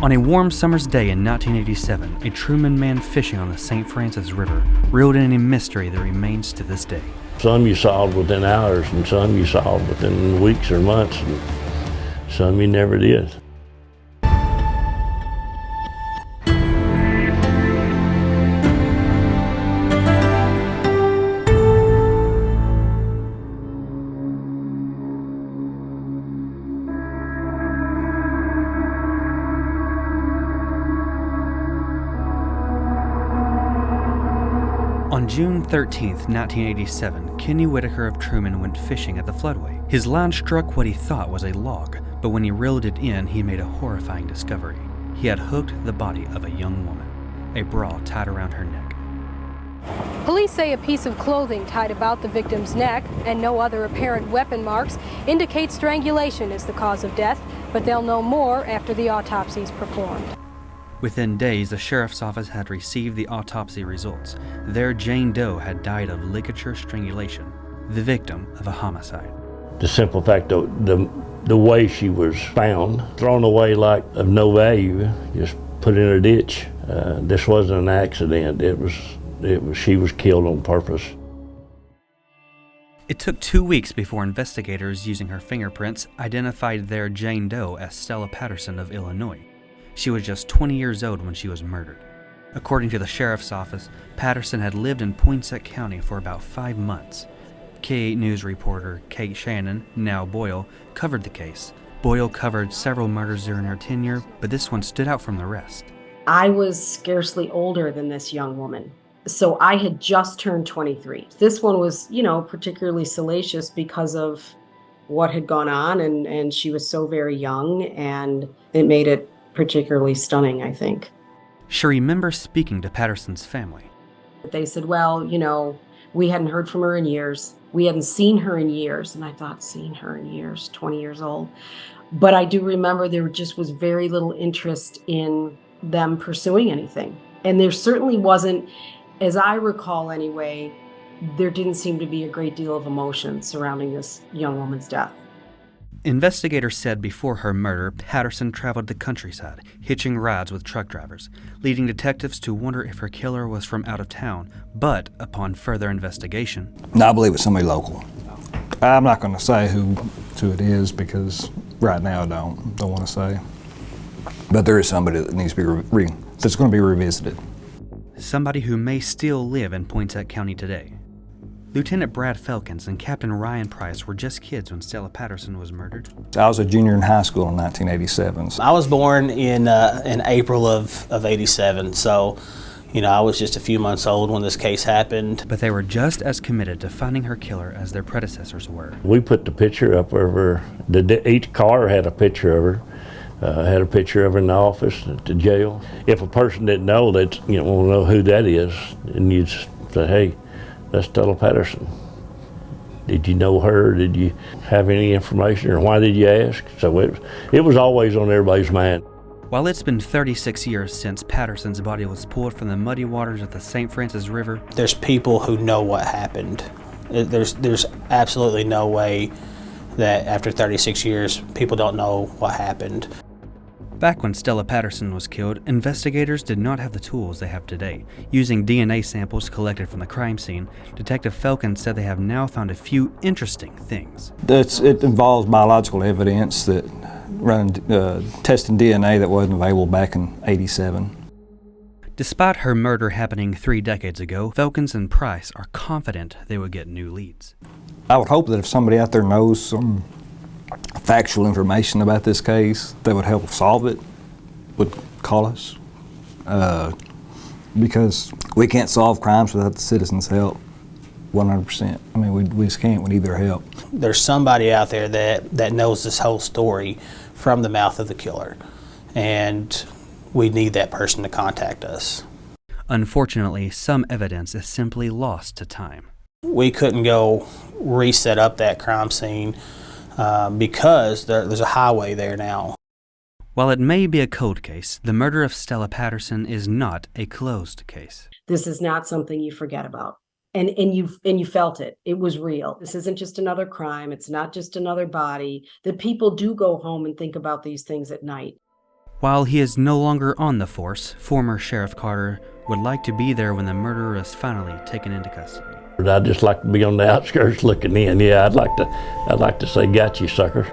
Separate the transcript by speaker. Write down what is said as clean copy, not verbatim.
Speaker 1: On a warm summer's day in 1987, a Truman man fishing on the St. Francis River reeled in a mystery that remains to this day.
Speaker 2: Some you solved within hours, and some you solved within weeks or months, and some you never did.
Speaker 1: On June 13, 1987, Kenny Whitaker of Truman went fishing at the floodway. His line struck what he thought was a log, but when he reeled it in, he made a horrifying discovery. He had hooked the body of a young woman, a bra tied around her neck.
Speaker 3: Police say a piece of clothing tied about the victim's neck and no other apparent weapon marks indicate strangulation is the cause of death, but they'll know more after the autopsy is performed.
Speaker 1: Within days, the sheriff's office had received the autopsy results. There, Jane Doe had died of ligature strangulation, the victim of a homicide.
Speaker 2: The simple fact that the way she was found, thrown away like of no value, just put in a ditch. This wasn't an accident. She was killed on purpose.
Speaker 1: It took 2 weeks before investigators using her fingerprints identified their Jane Doe as Stella Patterson of Illinois. She was just 20 years old when she was murdered. According to the sheriff's office, Patterson had lived in Poinsett County for about 5 months. K8 News reporter Kate Shannon, now Boyle, covered the case. Boyle covered several murders during her tenure, but this one stood out from the rest.
Speaker 4: I was scarcely older than this young woman, so I had just turned 23. This one was, particularly salacious because of what had gone on, and she was so very young, and it made it particularly stunning, I think.
Speaker 1: She remembers speaking to Patterson's family.
Speaker 4: They said, well, we hadn't heard from her in years. We hadn't seen her in years. And I thought, seen her in years, 20 years old. But I do remember there just was very little interest in them pursuing anything. And there certainly wasn't, as I recall anyway, there didn't seem to be a great deal of emotion surrounding this young woman's death.
Speaker 1: Investigators said before her murder, Patterson traveled the countryside, hitching rides with truck drivers, leading detectives to wonder if her killer was from out of town. But upon further investigation...
Speaker 5: No, I believe it's somebody local. I'm not going to say who it is because right now I don't want to say. But there is somebody that needs to be that's going to be revisited.
Speaker 1: Somebody who may still live in Poinsett County today. Lieutenant Brad Felkins and Captain Ryan Price were just kids when Stella Patterson was murdered.
Speaker 5: I was a junior in high school in 1987.
Speaker 6: I was born in April of 87, so I was just a few months old when this case happened.
Speaker 1: But they were just as committed to finding her killer as their predecessors were.
Speaker 2: We put the picture up of her. Each car had a picture of her. Had a picture of her in the office at the jail. If a person didn't know, they'd want to know who that is, and you'd say, hey, that's Stella Patterson. Did you know her? Did you have any information, or why did you ask? So it was always on everybody's mind.
Speaker 1: While it's been 36 years since Patterson's body was pulled from the muddy waters of the St. Francis River,
Speaker 6: there's people who know what happened. There's absolutely no way that after 36 years, people don't know what happened.
Speaker 1: Back when Stella Patterson was killed, investigators did not have the tools they have today. Using DNA samples collected from the crime scene, Detective Felkins said they have now found a few interesting things.
Speaker 5: It involves biological evidence that testing DNA that wasn't available back in '87.
Speaker 1: Despite her murder happening 3 decades ago, Felkins and Price are confident they would get new leads.
Speaker 5: I would hope that if somebody out there knows some factual information about this case that would help solve it, would call us. Because we can't solve crimes without the citizens' help, 100%. I mean, we just can't. We need their help.
Speaker 6: There's somebody out there that knows this whole story from the mouth of the killer, and we need that person to contact us.
Speaker 1: Unfortunately, some evidence is simply lost to time.
Speaker 6: We couldn't go reset up that crime scene because there's a highway there now.
Speaker 1: While it may be a cold case, the murder of Stella Patterson is not a closed case.
Speaker 4: This is not something you forget about. And you felt it. It was real. This isn't just another crime. It's not just another body. That people do go home and think about these things at night.
Speaker 1: While he is no longer on the force, former Sheriff Carter would like to be there when the murderer is finally taken into custody.
Speaker 2: I'd just like to be on the outskirts looking in. Yeah, I'd like to say, got you, sucker.